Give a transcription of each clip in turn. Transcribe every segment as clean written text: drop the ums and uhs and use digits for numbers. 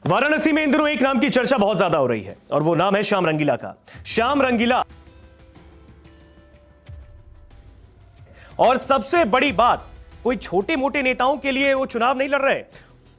वाराणसी में इन दिनों एक नाम की चर्चा बहुत ज्यादा हो रही है और वो नाम है श्याम रंगीला का। श्याम रंगीला। और सबसे बड़ी बात, कोई छोटे मोटे नेताओं के लिए वो चुनाव नहीं लड़ रहे,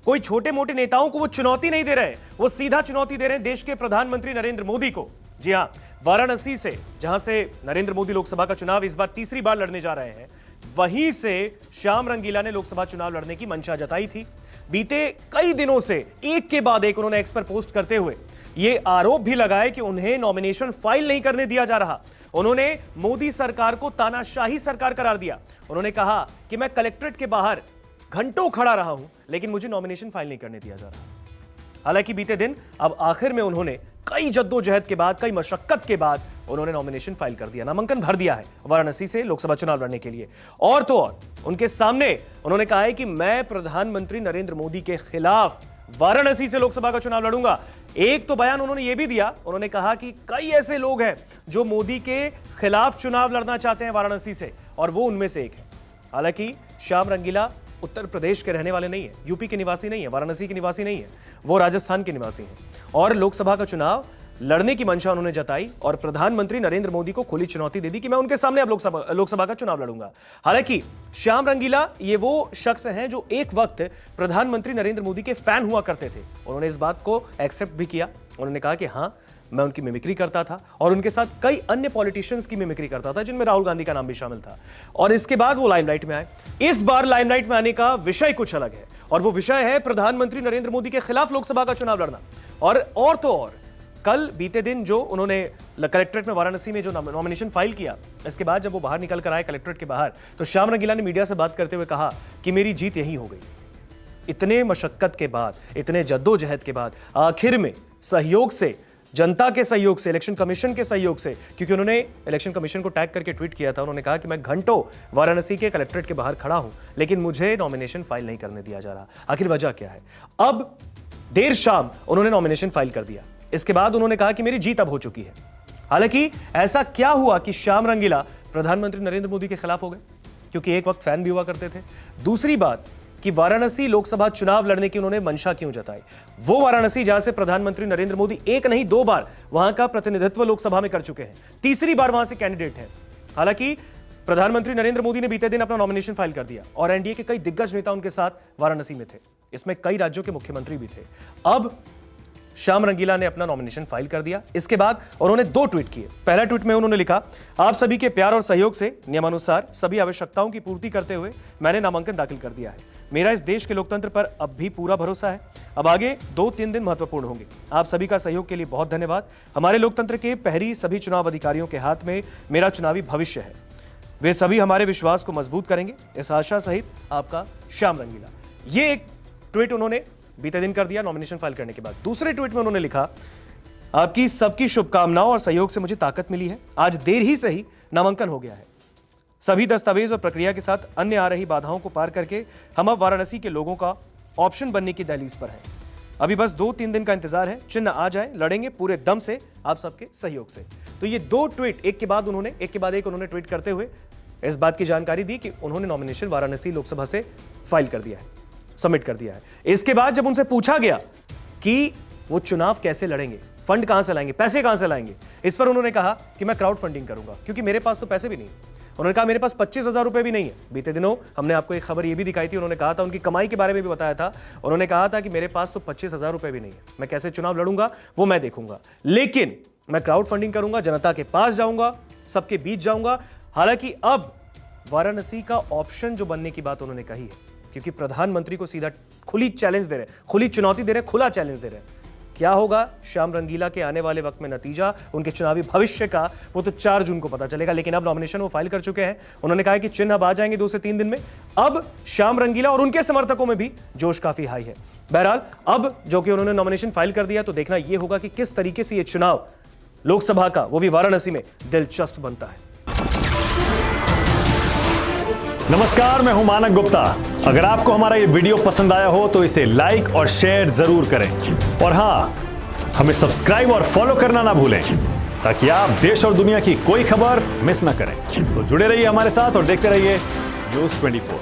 कोई छोटे मोटे नेताओं को वो चुनौती नहीं दे रहे, वो सीधा चुनौती दे रहे हैं देश के प्रधानमंत्री नरेंद्र मोदी को। जी हां, वाराणसी से, जहां से नरेंद्र मोदी लोकसभा का चुनाव इस बार तीसरी बार लड़ने जा रहे हैं, वहीं से श्याम रंगीला ने लोकसभा चुनाव लड़ने की मंशा जताई थी। बीते कई दिनों से एक के बाद एक उन्होंने एक्स पर पोस्ट करते हुए यह आरोप भी लगाया कि उन्हें नॉमिनेशन फाइल नहीं करने दिया जा रहा। उन्होंने मोदी सरकार को तानाशाही सरकार करार दिया। उन्होंने कहा कि मैं कलेक्ट्रेट के बाहर घंटों खड़ा रहा हूं, लेकिन मुझे नॉमिनेशन फाइल नहीं करने दिया जा रहा। हालांकि बीते दिन अब आखिर में उन्होंने कई जद्दोजहद के बाद, कई मशक्कत के बाद उन्होंने नॉमिनेशन फाइल कर दिया, नामांकन भर दिया है वाराणसी से लोकसभा चुनाव लड़ने के लिए। और तो और उनके सामने उन्होंने कहा है कि मैं प्रधानमंत्री नरेंद्र मोदी के खिलाफ वाराणसी से लोकसभा का चुनाव लड़ूंगा। एक तो बयान उन्होंने यह भी दिया, उन्होंने कहा कि कई ऐसे लोग हैं जो मोदी के खिलाफ चुनाव लड़ना चाहते हैं वाराणसी से, और वो उनमें से एक है। हालांकि श्याम रंगीला उत्तर प्रदेश के रहने वाले नहीं है, यूपी के निवासी नहीं है, वाराणसी के निवासी नहीं है, वो राजस्थान के निवासी हैं और लोकसभा का चुनाव लड़ने की मंशा उन्होंने जताई और प्रधानमंत्री नरेंद्र मोदी को खुली चुनौती दे दी कि मैं उनके सामने अब लोकसभा का चुनाव लड़ूंगा। हालांकि श्याम रंगीला ये वो शख्स हैं जो एक वक्त प्रधानमंत्री नरेंद्र मोदी के फैन हुआ करते थे। उन्होंने इस बात को एक्सेप्ट भी किया। उन्होंने कहा कि हाँ, मैं उनकी मिमिक्री करता था और उनके साथ कई अन्य पॉलिटिशियंस की मिमिक्री करता था, जिनमें राहुल गांधी का नाम भी शामिल था। और इसके बाद वो लाइमलाइट में आए। इस बार लाइमलाइट में आने का विषय कुछ अलग है और वो विषय है प्रधानमंत्री नरेंद्र मोदी के खिलाफ लोकसभा का चुनाव लड़ना। और तो और कल बीते दिन जो उन्होंने कलेक्ट्रेट में वाराणसी में जो नॉमिनेशन फाइल किया, इसके बाद जब वो बाहर निकल कर आए कलेक्ट्रेट के बाहर, तो श्याम रंगीला ने मीडिया से बात करते हुए कहा कि मेरी जीत यही हो गई। इतने मशक्कत के बाद, इतने जद्दोजहद के बाद आखिर में सहयोग से, जनता के सहयोग से, इलेक्शन कमीशन के सहयोग से, क्योंकि उन्होंने इलेक्शन कमीशन को टैग करके ट्वीट किया था, उन्होंने कहा कि मैं घंटों वाराणसी के कलेक्ट्रेट के बाहर खड़ा हूं, लेकिन मुझे नॉमिनेशन फाइल नहीं करने दिया जा रहा। आखिर वजह क्या है? अब देर शाम उन्होंने नॉमिनेशन फाइल कर दिया। इसके बाद उन्होंने कहा कि मेरी जीत अब हो चुकी है। हालांकि ऐसा क्या हुआ कि श्याम रंगीला प्रधानमंत्री नरेंद्र मोदी के खिलाफ हो गए? क्योंकि एक वक्त फैन भी हुआ करते थे। दूसरी बात कि वाराणसी लोकसभा चुनाव लड़ने की उन्होंने मंशा क्यों जताई? वो वाराणसी जहां से प्रधानमंत्री नरेंद्र मोदी एक नहीं दो बार वहां का प्रतिनिधित्व लोकसभा में कर चुके हैं, तीसरी बार वहां से कैंडिडेट है। हालांकि प्रधानमंत्री नरेंद्र मोदी ने बीते दिन अपना नॉमिनेशन फाइल कर दिया और एनडीए के कई दिग्गज नेता उनके साथ वाराणसी में थे। इसमें कई राज्यों के मुख्यमंत्री भी थे। अब श्याम रंगीला ने अपना नॉमिनेशन फाइल कर दिया। इसके बाद उन्होंने दो ट्वीट किए। पहला ट्वीट में उन्होंने लिखा, आप सभी के प्यार और सहयोग से नियमानुसार सभी आवश्यकताओं की पूर्ति करते हुए मैंने नामांकन दाखिल कर दिया है। मेरा इस देश के लोकतंत्र पर अब भी पूरा भरोसा है। अब आगे 2-3 दिन महत्वपूर्ण होंगे। आप सभी का सहयोग के लिए बहुत धन्यवाद। हमारे लोकतंत्र के प्रहरी सभी चुनाव अधिकारियों के हाथ में मेरा चुनावी भविष्य है। वे सभी हमारे विश्वास को मजबूत करेंगे। इस आशा सहित आपका श्याम रंगीला। ये एक ट्वीट उन्होंने बीते दिन कर दिया नॉमिनेशन फाइल करने के बाद। दूसरे ट्वीट में उन्होंने लिखा, आपकी सबकी शुभकामनाओं और सहयोग से मुझे ताकत मिली है। आज देर ही सही नामांकन हो गया है। सभी दस्तावेज और प्रक्रिया के साथ अन्य आ रही बाधाओं को पार करके हम अब वाराणसी के लोगों का ऑप्शन बनने की दहलीज पर हैं। अभी बस 2-3 दिन का इंतजार है। चिन्ह आ जाए, लड़ेंगे पूरे दम से आप सबके सहयोग से। तो ये दो ट्वीट एक के बाद एक उन्होंने ट्वीट करते हुए इस बात की जानकारी दी कि उन्होंने नॉमिनेशन वाराणसी लोकसभा से फाइल कर दिया है, सबमिट कर दिया है। इसके बाद जब उनसे पूछा गया कि वो चुनाव कैसे लड़ेंगे, फंड कहां से लाएंगे, पैसे कहां से लाएंगे, इस पर उन्होंने कहा कि मैं क्राउड फंडिंग करूंगा, क्योंकि मेरे पास तो पैसे भी नहीं। उन्होंने कहा मेरे पास 25,000 रुपए भी नहीं है। बीते दिनों हमने आपको एक खबर ये भी दिखाई थी, उन्होंने कहा था, उनकी कमाई के बारे में भी बताया था। उन्होंने कहा था कि मेरे पास तो 25,000 रुपए भी नहीं है, मैं कैसे चुनाव लड़ूंगा वो मैं देखूंगा, लेकिन मैं क्राउड फंडिंग करूंगा, जनता के पास जाऊंगा, सबके बीच जाऊंगा। हालांकि अब वाराणसी का ऑप्शन जो बनने की बात उन्होंने कही है, क्योंकि प्रधानमंत्री को सीधा खुली चैलेंज दे रहे हैं, खुली चुनौती दे रहे हैं, खुला चैलेंज दे रहे हैं। क्या होगा श्याम रंगीला के आने वाले वक्त में नतीजा, उनके चुनावी भविष्य का, वो तो 4 जून को पता चलेगा। लेकिन अब नॉमिनेशन वो फाइल कर चुके हैं। उन्होंने कहा कि चिन्ह अब आ जाएंगे 2 से 3 दिन में। अब श्याम रंगीला और उनके समर्थकों में भी जोश काफी हाई है। बहरहाल अब जो कि उन्होंने नॉमिनेशन फाइल कर दिया, तो देखना यह होगा कि किस तरीके से यह चुनाव लोकसभा का, वो भी वाराणसी में, दिलचस्प बनता है। नमस्कार, मैं हूं मानक गुप्ता। अगर आपको हमारा ये वीडियो पसंद आया हो तो इसे लाइक और शेयर जरूर करें, और हां, हमें सब्सक्राइब और फॉलो करना ना भूलें, ताकि आप देश और दुनिया की कोई खबर मिस ना करें। तो जुड़े रहिए हमारे साथ और देखते रहिए न्यूज़ 24।